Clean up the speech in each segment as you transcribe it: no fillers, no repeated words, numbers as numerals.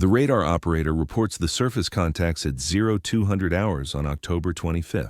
The radar operator reports the surface contacts at 0200 hours on October 25,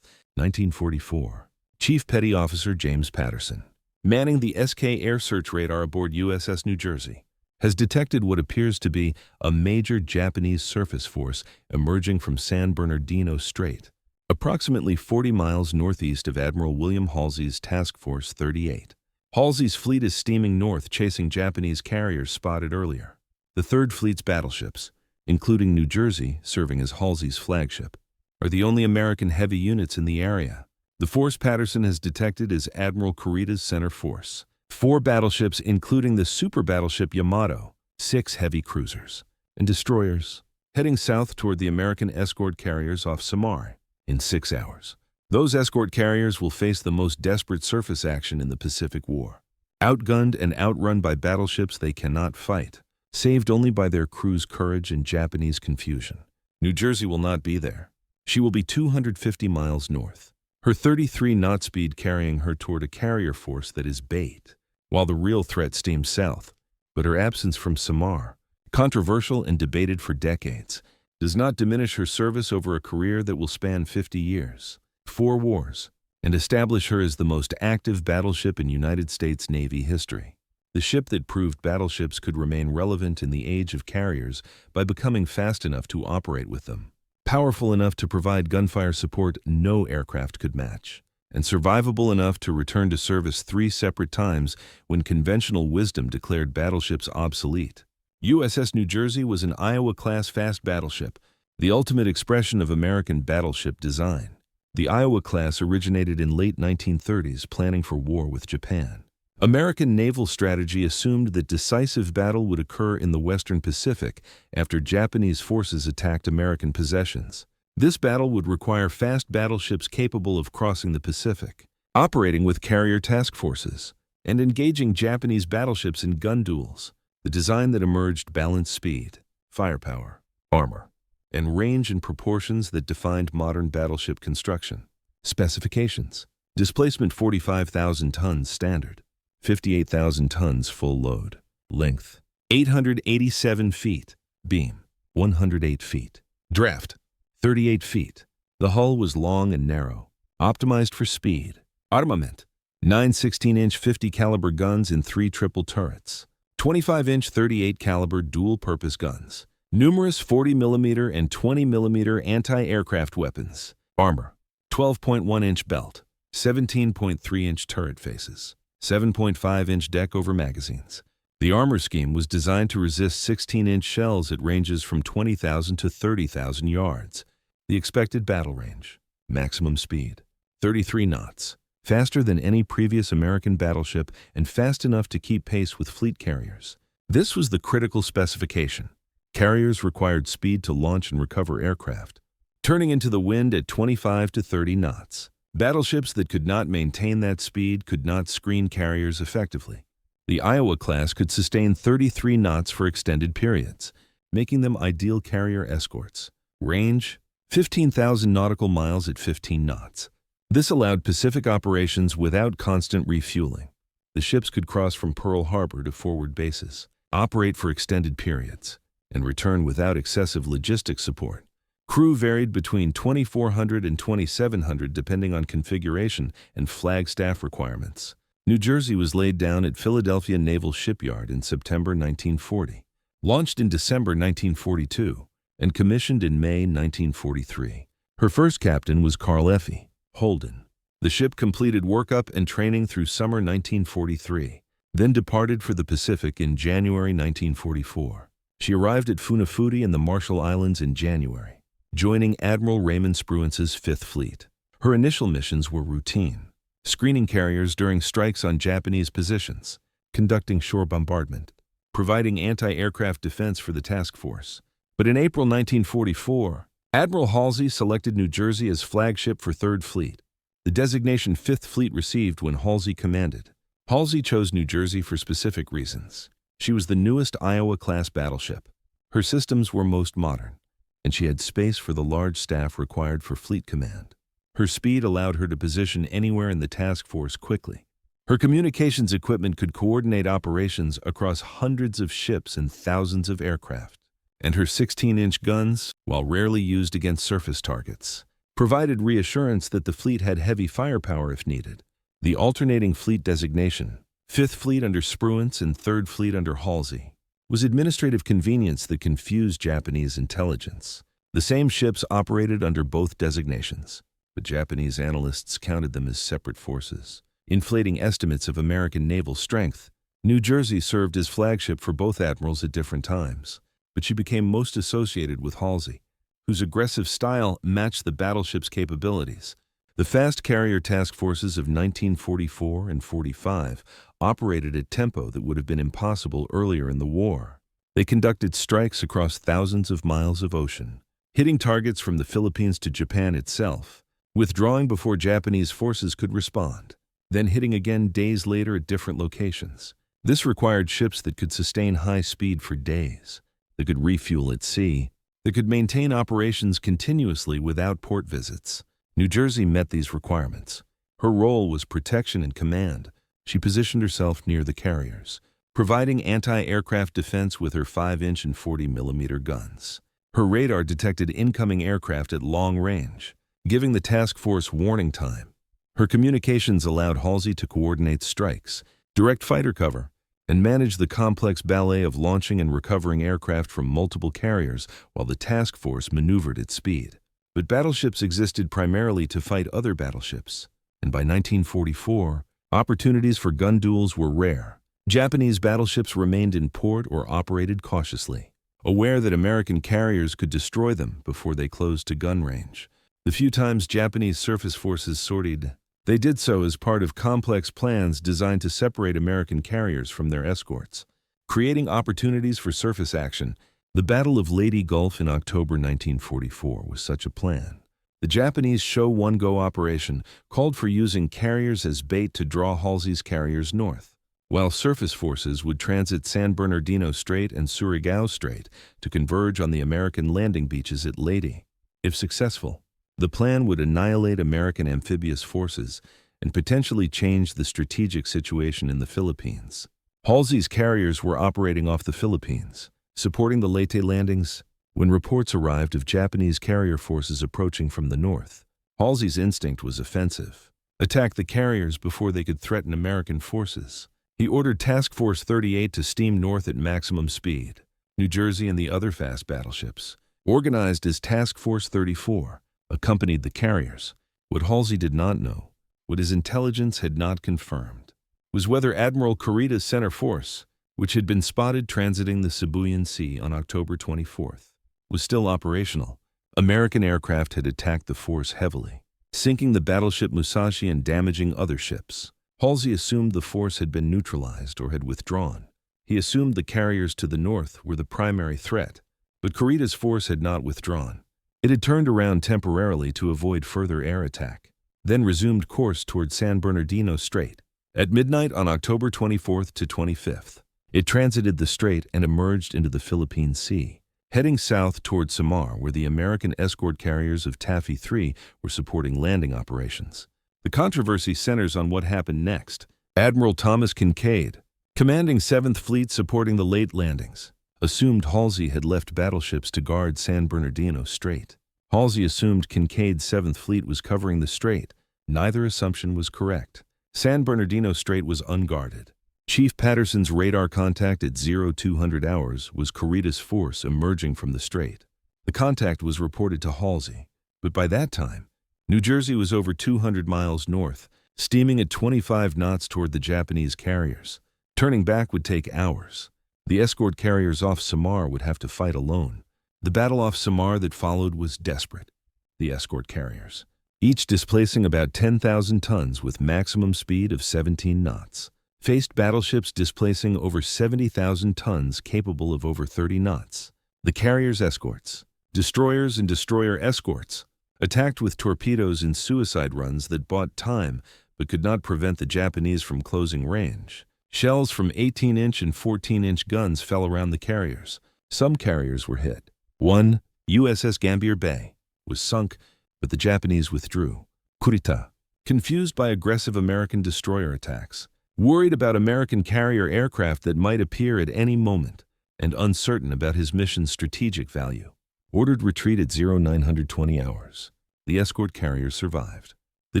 1944. Chief Petty Officer James Patterson, manning the SK air search radar aboard USS New Jersey, has detected what appears to be a major Japanese surface force emerging from San Bernardino Strait, approximately 40 miles northeast of Admiral William Halsey's Task Force 38. Halsey's fleet is steaming north, chasing Japanese carriers spotted earlier. The Third Fleet's battleships, including New Jersey, serving as Halsey's flagship, are the only American heavy units in the area. The force Patterson has detected is Admiral Kurita's center force. 4 battleships, including the super battleship Yamato, 6 heavy cruisers, and destroyers, heading south toward the American escort carriers off Samar in 6 hours. Those escort carriers will face the most desperate surface action in the Pacific War. Outgunned and outrun by battleships they cannot fight, saved only by their crew's courage and Japanese confusion. New Jersey will not be there. She will be 250 miles north, her 33-knot speed carrying her toward a carrier force that is bait, while the real threat steams south. But her absence from Samar, controversial and debated for decades, does not diminish her service over a career that will span 50 years, 4 wars, and establish her as the most active battleship in United States Navy history. The ship that proved battleships could remain relevant in the age of carriers by becoming fast enough to operate with them, powerful enough to provide gunfire support no aircraft could match, and survivable enough to return to service 3 separate times when conventional wisdom declared battleships obsolete. USS New Jersey was an Iowa-class fast battleship, the ultimate expression of American battleship design. The Iowa class originated in late 1930s, planning for war with Japan. American naval strategy assumed that decisive battle would occur in the Western Pacific after Japanese forces attacked American possessions. This battle would require fast battleships capable of crossing the Pacific, operating with carrier task forces, and engaging Japanese battleships in gun duels. The design that emerged balanced speed, firepower, armor, and range in proportions that defined modern battleship construction. Specifications: displacement 45,000 tons standard, 58,000 tons full load. Length 887 feet. Beam 108 feet. Draft 38 feet. The hull was long and narrow, optimized for speed. Armament: 9 16-inch 50 caliber guns in 3 triple turrets, 25-inch 38 caliber dual-purpose guns, numerous 40mm and 20mm anti-aircraft weapons. Armor: 12.1-inch belt, 17.3-inch turret faces, 7.5-inch deck-over magazines. The armor scheme was designed to resist 16-inch shells at ranges from 20,000 to 30,000 yards. The expected battle range: maximum speed 33 knots, faster than any previous American battleship and fast enough to keep pace with fleet carriers. This was the critical specification. Carriers required speed to launch and recover aircraft, turning into the wind at 25 to 30 knots. Battleships that could not maintain that speed could not screen carriers effectively. The Iowa class could sustain 33 knots for extended periods, making them ideal carrier escorts. Range: 15,000 nautical miles at 15 knots. This allowed Pacific operations without constant refueling. The ships could cross from Pearl Harbor to forward bases, operate for extended periods, and return without excessive logistics support. Crew varied between 2,400 and 2,700 depending on configuration and flag staff requirements. New Jersey was laid down at Philadelphia Naval Shipyard in September 1940, launched in December 1942, and commissioned in May 1943. Her first captain was Carl Effie Holden. The ship completed workup and training through summer 1943, then departed for the Pacific in January 1944. She arrived at Funafuti in the Marshall Islands in January, joining Admiral Raymond Spruance's Fifth Fleet. Her initial missions were routine: screening carriers during strikes on Japanese positions, conducting shore bombardment, providing anti-aircraft defense for the task force. But in April 1944, Admiral Halsey selected New Jersey as flagship for Third Fleet, the designation Fifth Fleet received when Halsey commanded. Halsey chose New Jersey for specific reasons. She was the newest Iowa-class battleship. Her systems were most modern, and she had space for the large staff required for fleet command. Her speed allowed her to position anywhere in the task force quickly. Her communications equipment could coordinate operations across hundreds of ships and thousands of aircraft. and her 16-inch guns, while rarely used against surface targets, provided reassurance that the fleet had heavy firepower if needed. The alternating fleet designation, 5th Fleet under Spruance and 3rd Fleet under Halsey, was administrative convenience that confused Japanese intelligence. The same ships operated under both designations, but Japanese analysts counted them as separate forces, inflating estimates of American naval strength. New Jersey served as flagship for both admirals at different times, but she became most associated with Halsey, whose aggressive style matched the battleship's capabilities. The fast carrier task forces of 1944 and 45 operated at tempo that would have been impossible earlier in the war. They conducted strikes across thousands of miles of ocean, hitting targets from the Philippines to Japan itself, withdrawing before Japanese forces could respond, then hitting again days later at different locations. This required ships that could sustain high speed for days, that could refuel at sea, that could maintain operations continuously without port visits. New Jersey met these requirements. Her role was protection and command. She positioned herself near the carriers, providing anti-aircraft defense with her 5-inch and 40mm guns. Her radar detected incoming aircraft at long range, giving the task force warning time. Her communications allowed Halsey to coordinate strikes, direct fighter cover, and manage the complex ballet of launching and recovering aircraft from multiple carriers while the task force maneuvered at speed. But battleships existed primarily to fight other battleships, and by 1944, opportunities for gun duels were rare. Japanese battleships remained in port or operated cautiously, aware that American carriers could destroy them before they closed to gun range. The few times Japanese surface forces sortied, they did so as part of complex plans designed to separate American carriers from their escorts, creating opportunities for surface action. The Battle of Leyte Gulf in October 1944 was such a plan. The Japanese Show-One-Go operation called for using carriers as bait to draw Halsey's carriers north, while surface forces would transit San Bernardino Strait and Surigao Strait to converge on the American landing beaches at Leyte. If successful, the plan would annihilate American amphibious forces and potentially change the strategic situation in the Philippines. Halsey's carriers were operating off the Philippines, supporting the Leyte landings. When reports arrived of Japanese carrier forces approaching from the north, Halsey's instinct was offensive. Attack the carriers before they could threaten American forces. He ordered Task Force 38 to steam north at maximum speed. New Jersey and the other fast battleships, organized as Task Force 34, accompanied the carriers. What Halsey did not know, what his intelligence had not confirmed, was whether Admiral Kurita's center force, which had been spotted transiting the Sibuyan Sea on October 24th, was still operational. American aircraft had attacked the force heavily, sinking the battleship Musashi and damaging other ships. Halsey assumed the force had been neutralized or had withdrawn. He assumed the carriers to the north were the primary threat, but Kurita's force had not withdrawn. It had turned around temporarily to avoid further air attack, then resumed course toward San Bernardino Strait. At midnight on October 24th to 25th, it transited the strait and emerged into the Philippine Sea, heading south toward Samar, where the American escort carriers of Taffy 3 were supporting landing operations. The controversy centers on what happened next. Admiral Thomas Kincaid, commanding 7th Fleet supporting the late landings, assumed Halsey had left battleships to guard San Bernardino Strait. Halsey assumed Kincaid's 7th Fleet was covering the strait. Neither assumption was correct. San Bernardino Strait was unguarded. Chief Patterson's radar contact at 0200 hours was Kurita's force emerging from the strait. The contact was reported to Halsey, but by that time, New Jersey was over 200 miles north, steaming at 25 knots toward the Japanese carriers. Turning back would take hours. The escort carriers off Samar would have to fight alone. The battle off Samar that followed was desperate. The escort carriers, each displacing about 10,000 tons with maximum speed of 17 knots, faced battleships displacing over 70,000 tons capable of over 30 knots. The carriers' escorts, destroyers and destroyer escorts, attacked with torpedoes and suicide runs that bought time but could not prevent the Japanese from closing range. Shells from 18-inch and 14-inch guns fell around the carriers. Some carriers were hit. One, USS Gambier Bay, was sunk, but the Japanese withdrew. Kurita, confused by aggressive American destroyer attacks, worried about American carrier aircraft that might appear at any moment, and uncertain about his mission's strategic value. Ordered retreat at 0920 hours. The escort carrier survived. The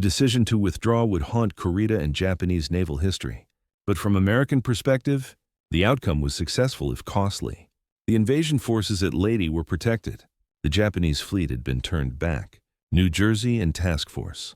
decision to withdraw would haunt Korea and Japanese naval history. But from American perspective, the outcome was successful if costly. The invasion forces at Leyte were protected. The Japanese fleet had been turned back. New Jersey and Task Force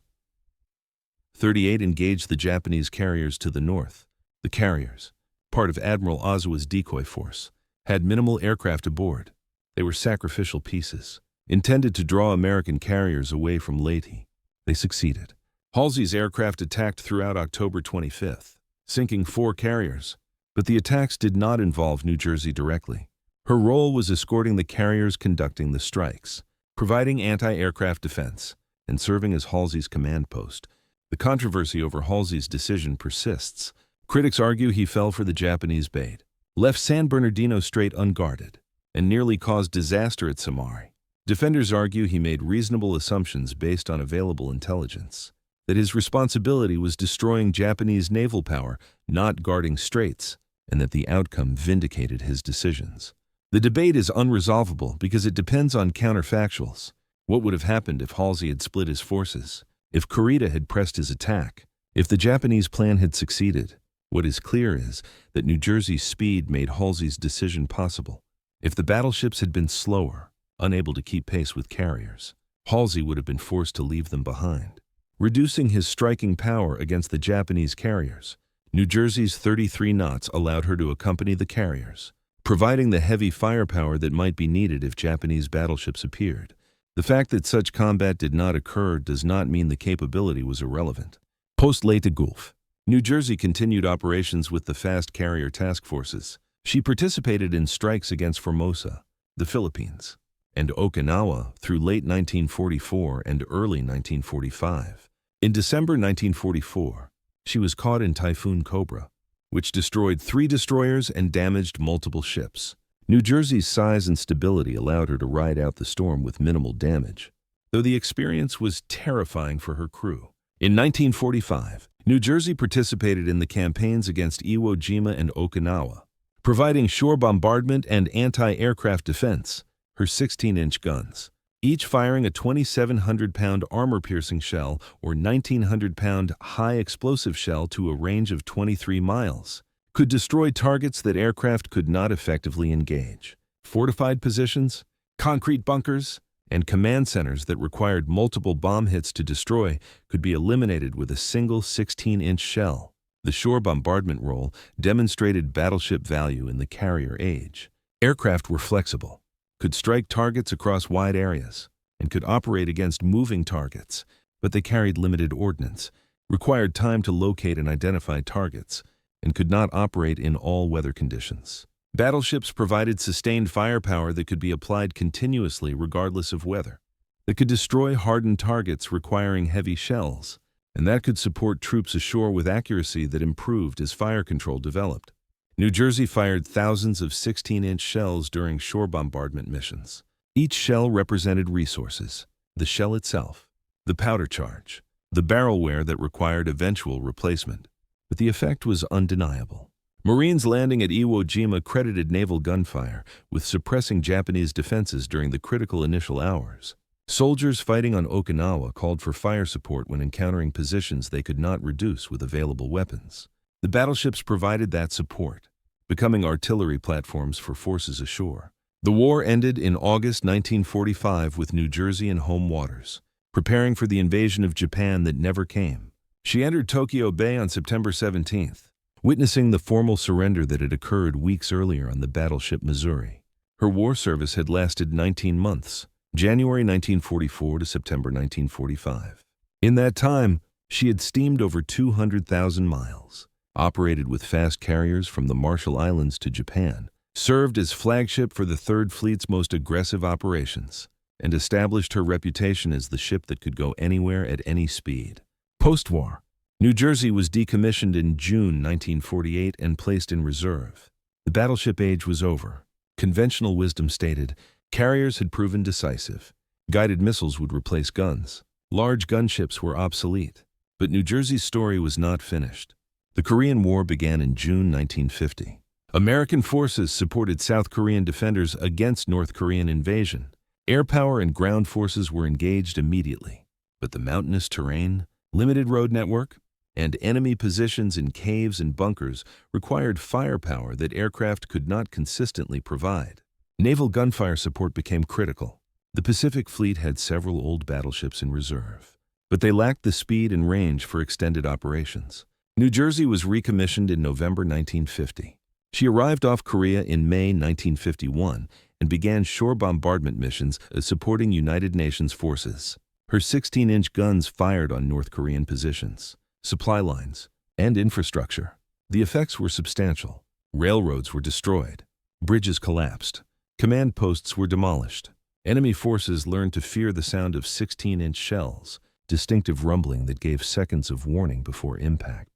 38 engaged the Japanese carriers to the north. The carriers, part of Admiral Ozawa's decoy force, had minimal aircraft aboard. They were sacrificial pieces, intended to draw American carriers away from Leyte. They succeeded. Halsey's aircraft attacked throughout October 25th, sinking 4 carriers. But the attacks did not involve New Jersey directly. Her role was escorting the carriers conducting the strikes, providing anti-aircraft defense, and serving as Halsey's command post. The controversy over Halsey's decision persists. Critics argue he fell for the Japanese bait, left San Bernardino Strait unguarded, and nearly caused disaster at Samari. Defenders argue he made reasonable assumptions based on available intelligence, that his responsibility was destroying Japanese naval power, not guarding straits, and that the outcome vindicated his decisions. The debate is unresolvable because it depends on counterfactuals. What would have happened if Halsey had split his forces? If Kurita had pressed his attack? If the Japanese plan had succeeded? What is clear is that New Jersey's speed made Halsey's decision possible. If the battleships had been slower, unable to keep pace with carriers, Halsey would have been forced to leave them behind, reducing his striking power against the Japanese carriers. New Jersey's 33 knots allowed her to accompany the carriers, providing the heavy firepower that might be needed if Japanese battleships appeared. The fact that such combat did not occur does not mean the capability was irrelevant. Post-Leyte Gulf, New Jersey continued operations with the fast carrier task forces. She participated in strikes against Formosa, the Philippines, and Okinawa through late 1944 and early 1945. In December 1944, she was caught in Typhoon Cobra, which destroyed 3 destroyers and damaged multiple ships. New Jersey's size and stability allowed her to ride out the storm with minimal damage, though the experience was terrifying for her crew. In 1945, New Jersey participated in the campaigns against Iwo Jima and Okinawa, providing shore bombardment and anti-aircraft defense. Her 16-inch guns, each firing a 2,700-pound armor-piercing shell or 1,900-pound high-explosive shell to a range of 23 miles, could destroy targets that aircraft could not effectively engage. Fortified positions, concrete bunkers, and command centers that required multiple bomb hits to destroy could be eliminated with a single 16-inch shell. The shore bombardment role demonstrated battleship value in the carrier age. Aircraft were flexible, could strike targets across wide areas, and could operate against moving targets, but they carried limited ordnance, required time to locate and identify targets, and could not operate in all weather conditions. Battleships provided sustained firepower that could be applied continuously regardless of weather, that could destroy hardened targets requiring heavy shells, and that could support troops ashore with accuracy that improved as fire control developed. New Jersey fired thousands of 16-inch shells during shore bombardment missions. Each shell represented resources: the shell itself, the powder charge, the barrel wear that required eventual replacement. But the effect was undeniable. Marines landing at Iwo Jima credited naval gunfire with suppressing Japanese defenses during the critical initial hours. Soldiers fighting on Okinawa called for fire support when encountering positions they could not reduce with available weapons. The battleships provided that support, becoming artillery platforms for forces ashore. The war ended in August 1945 with New Jersey in home waters, preparing for the invasion of Japan that never came. She entered Tokyo Bay on September 17th, witnessing the formal surrender that had occurred weeks earlier on the battleship Missouri. Her war service had lasted 19 months, January 1944 to September 1945. In that time, she had steamed over 200,000 miles, operated with fast carriers from the Marshall Islands to Japan, served as flagship for the Third Fleet's most aggressive operations, and established her reputation as the ship that could go anywhere at any speed. Post-war, New Jersey was decommissioned in June 1948 and placed in reserve. The battleship age was over. Conventional wisdom stated, carriers had proven decisive. Guided missiles would replace guns. Large gunships were obsolete. But New Jersey's story was not finished. The Korean War began in June 1950. American forces supported South Korean defenders against North Korean invasion. Air power and ground forces were engaged immediately, but the mountainous terrain, limited road network, and enemy positions in caves and bunkers required firepower that aircraft could not consistently provide. Naval gunfire support became critical. The Pacific Fleet had several old battleships in reserve, but they lacked the speed and range for extended operations. New Jersey was recommissioned in November 1950. She arrived off Korea in May 1951 and began shore bombardment missions supporting United Nations forces. Her 16-inch guns fired on North Korean positions, supply lines, and infrastructure. The effects were substantial. Railroads were destroyed. Bridges collapsed. Command posts were demolished. Enemy forces learned to fear the sound of 16-inch shells, distinctive rumbling that gave seconds of warning before impact.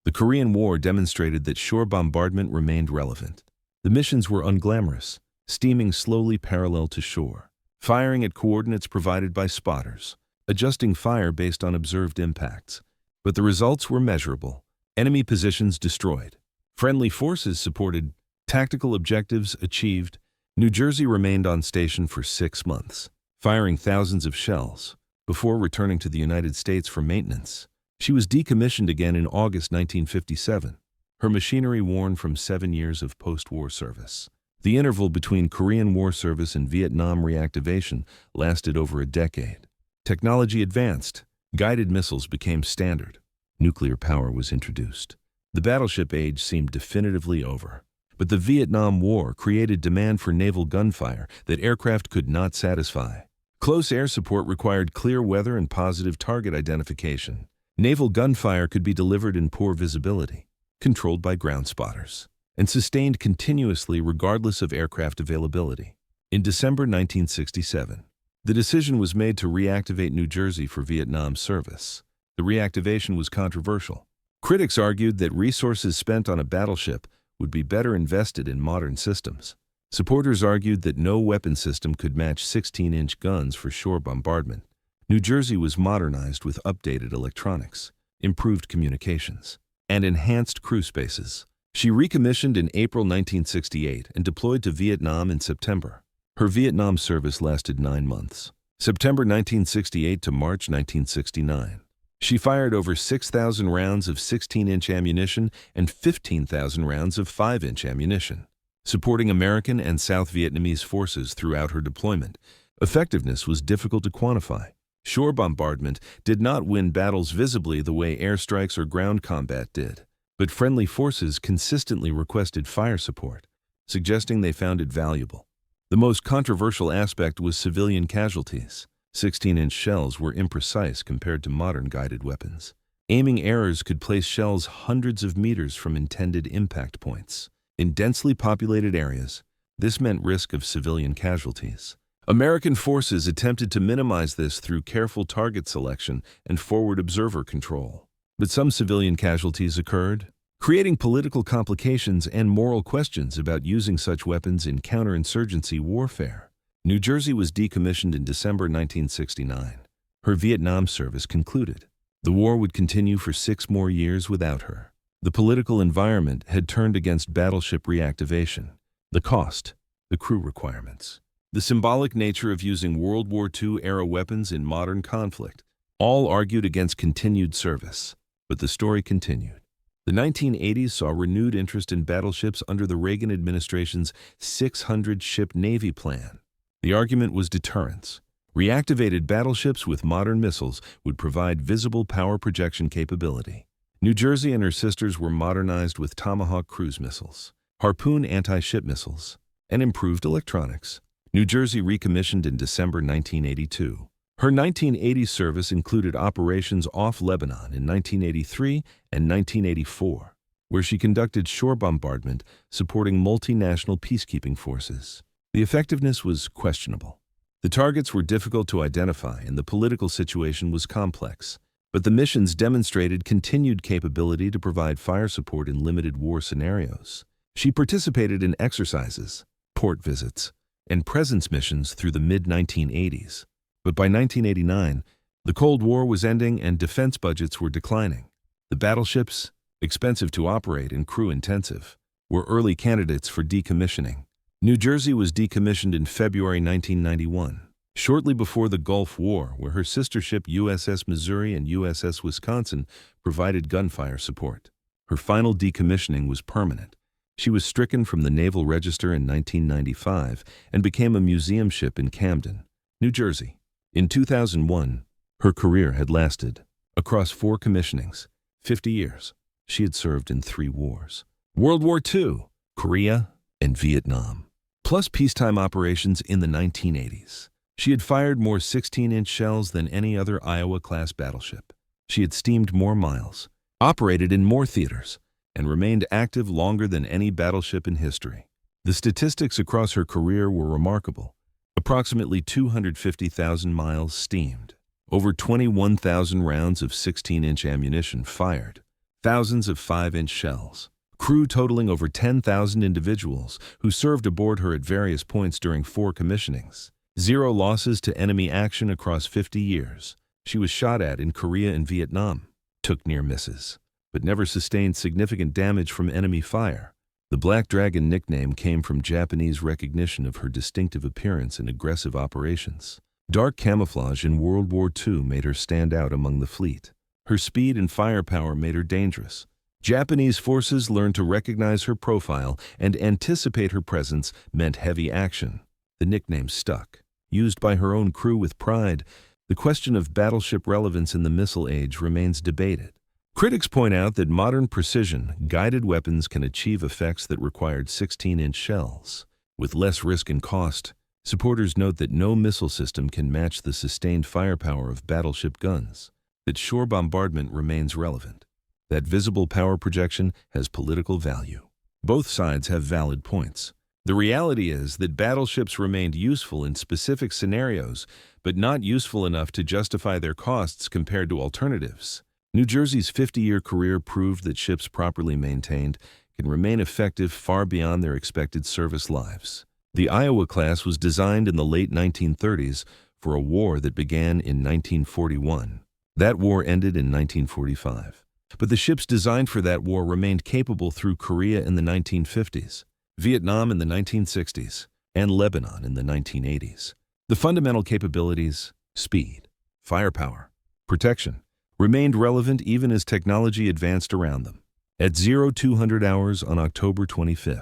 The Korean War demonstrated that shore bombardment remained relevant. The missions were unglamorous, steaming slowly parallel to shore, firing at coordinates provided by spotters, adjusting fire based on observed impacts. But the results were measurable. Enemy positions destroyed. Friendly forces supported. Tactical objectives achieved. New Jersey remained on station for 6 months, firing thousands of shells, before returning to the United States for maintenance. She was decommissioned again in August 1957, her machinery worn from 7 years of post-war service. The interval between Korean War service and Vietnam reactivation lasted over a decade. Technology advanced. Guided missiles became standard. Nuclear power was introduced. The battleship age seemed definitively over. But the Vietnam War created demand for naval gunfire that aircraft could not satisfy. Close air support required clear weather and positive target identification. Naval gunfire could be delivered in poor visibility, controlled by ground spotters, and sustained continuously regardless of aircraft availability. In December 1967, the decision was made to reactivate New Jersey for Vietnam service. The reactivation was controversial. Critics argued that resources spent on a battleship would be better invested in modern systems. Supporters argued that no weapon system could match 16-inch guns for shore bombardment. New Jersey was modernized with updated electronics, improved communications, and enhanced crew spaces. She recommissioned in April 1968 and deployed to Vietnam in September. Her Vietnam service lasted 9 months, September 1968 to March 1969. She fired over 6,000 rounds of 16-inch ammunition and 15,000 rounds of 5-inch ammunition, supporting American and South Vietnamese forces throughout her deployment. Effectiveness was difficult to quantify. Shore bombardment did not win battles visibly the way airstrikes or ground combat did, but friendly forces consistently requested fire support, suggesting they found it valuable. The most controversial aspect was civilian casualties. 16-inch shells were imprecise compared to modern guided weapons. Aiming errors could place shells hundreds of meters from intended impact points. In densely populated areas, this meant risk of civilian casualties. American forces attempted to minimize this through careful target selection and forward observer control. But some civilian casualties occurred, creating political complications and moral questions about using such weapons in counterinsurgency warfare. New Jersey was decommissioned in December 1969. Her Vietnam service concluded. The war would continue for 6 more years without her. The political environment had turned against battleship reactivation. The cost, the crew requirements, the symbolic nature of using World War II-era weapons in modern conflict, all argued against continued service. But the story continued. The 1980s saw renewed interest in battleships under the Reagan administration's 600-ship Navy plan. The argument was deterrence. Reactivated battleships with modern missiles would provide visible power projection capability. New Jersey and her sisters were modernized with Tomahawk cruise missiles, Harpoon anti-ship missiles, and improved electronics. New Jersey recommissioned in December 1982. Her 1980 service included operations off Lebanon in 1983 and 1984, where she conducted shore bombardment supporting multinational peacekeeping forces. The effectiveness was questionable. The targets were difficult to identify and the political situation was complex, but the missions demonstrated continued capability to provide fire support in limited war scenarios. She participated in exercises, port visits, and presence missions through the mid-1980s. But by 1989, the Cold War was ending and defense budgets were declining. The battleships, expensive to operate and crew-intensive, were early candidates for decommissioning. New Jersey was decommissioned in February 1991, shortly before the Gulf War, where her sister ship USS Missouri and USS Wisconsin provided gunfire support. Her final decommissioning was permanent. She was stricken from the Naval Register in 1995 and became a museum ship in Camden, New Jersey. In 2001, her career had lasted, across 4 commissionings, 50 years. She had served in 3 wars: World War II, Korea, and Vietnam, plus peacetime operations in the 1980s. She had fired more 16-inch shells than any other Iowa-class battleship. She had steamed more miles, operated in more theaters, and remained active longer than any battleship in history. The statistics across her career were remarkable. Approximately 250,000 miles steamed, over 21,000 rounds of 16-inch ammunition fired, thousands of 5-inch shells, crew totaling over 10,000 individuals who served aboard her at various points during 4 commissionings, 0 losses to enemy action across 50 years. She was shot at in Korea and Vietnam, took near misses, but never sustained significant damage from enemy fire. The Black Dragon nickname came from Japanese recognition of her distinctive appearance in aggressive operations. Dark camouflage in World War II made her stand out among the fleet. Her speed and firepower made her dangerous. Japanese forces learned to recognize her profile and anticipate her presence meant heavy action. The nickname stuck. Used by her own crew with pride, the question of battleship relevance in the missile age remains debated. Critics point out that modern precision-guided weapons can achieve effects that required 16-inch shells. With less risk and cost, supporters note that no missile system can match the sustained firepower of battleship guns, that shore bombardment remains relevant, that visible power projection has political value. Both sides have valid points. The reality is that battleships remained useful in specific scenarios, but not useful enough to justify their costs compared to alternatives. New Jersey's 50-year career proved that ships properly maintained can remain effective far beyond their expected service lives. The Iowa class was designed in the late 1930s for a war that began in 1941. That war ended in 1945. But the ships designed for that war remained capable through Korea in the 1950s, Vietnam in the 1960s, and Lebanon in the 1980s. The fundamental capabilities, speed, firepower, protection, remained relevant even as technology advanced around them. At 0200 hours on October 25,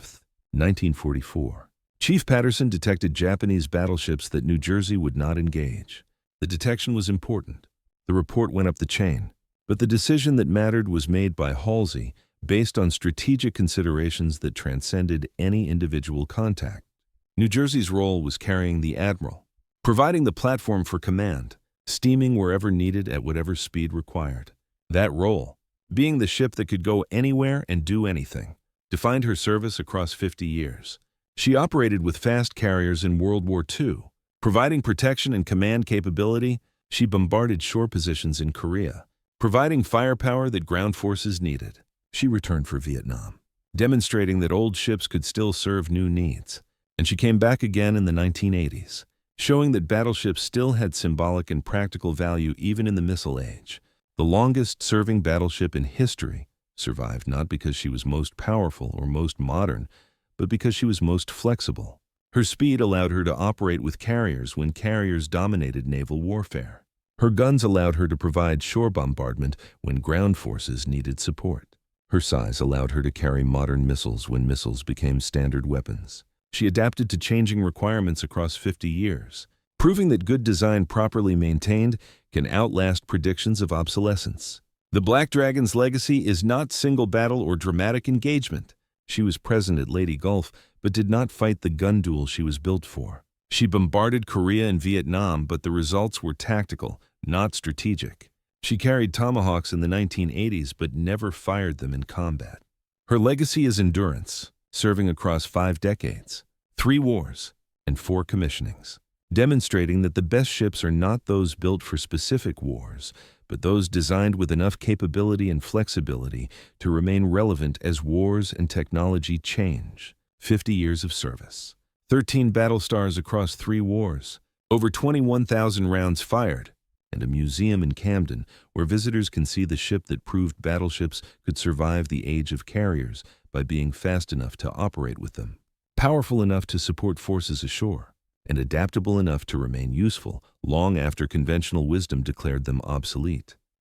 1944, Chief Patterson detected Japanese battleships that New Jersey would not engage. The detection was important. The report went up the chain, but the decision that mattered was made by Halsey based on strategic considerations that transcended any individual contact. New Jersey's role was carrying the admiral, providing the platform for command, steaming wherever needed at whatever speed required. That role, being the ship that could go anywhere and do anything, defined her service across 50 years. She operated with fast carriers in World War II. Providing protection and command capability, she bombarded shore positions in Korea. Providing firepower that ground forces needed, she returned for Vietnam, demonstrating that old ships could still serve new needs. And she came back again in the 1980s, showing that battleships still had symbolic and practical value even in the missile age. The longest-serving battleship in history survived not because she was most powerful or most modern, but because she was most flexible. Her speed allowed her to operate with carriers when carriers dominated naval warfare. Her guns allowed her to provide shore bombardment when ground forces needed support. Her size allowed her to carry modern missiles when missiles became standard weapons. She adapted to changing requirements across 50 years, proving that good design properly maintained can outlast predictions of obsolescence. The Black Dragon's legacy is not single battle or dramatic engagement. She was present at Lady Gulf, but did not fight the gun duel she was built for. She bombarded Korea and Vietnam, but the results were tactical, not strategic. She carried Tomahawks in the 1980s, but never fired them in combat. Her legacy is endurance, serving across 5 decades, 3 wars, and 4 commissionings, demonstrating that the best ships are not those built for specific wars, but those designed with enough capability and flexibility to remain relevant as wars and technology change. 50 years of service, 13 battle stars across 3 wars, over 21,000 rounds fired, and a museum in Camden where visitors can see the ship that proved battleships could survive the age of carriers by being fast enough to operate with them, powerful enough to support forces ashore, and adaptable enough to remain useful long after conventional wisdom declared them obsolete.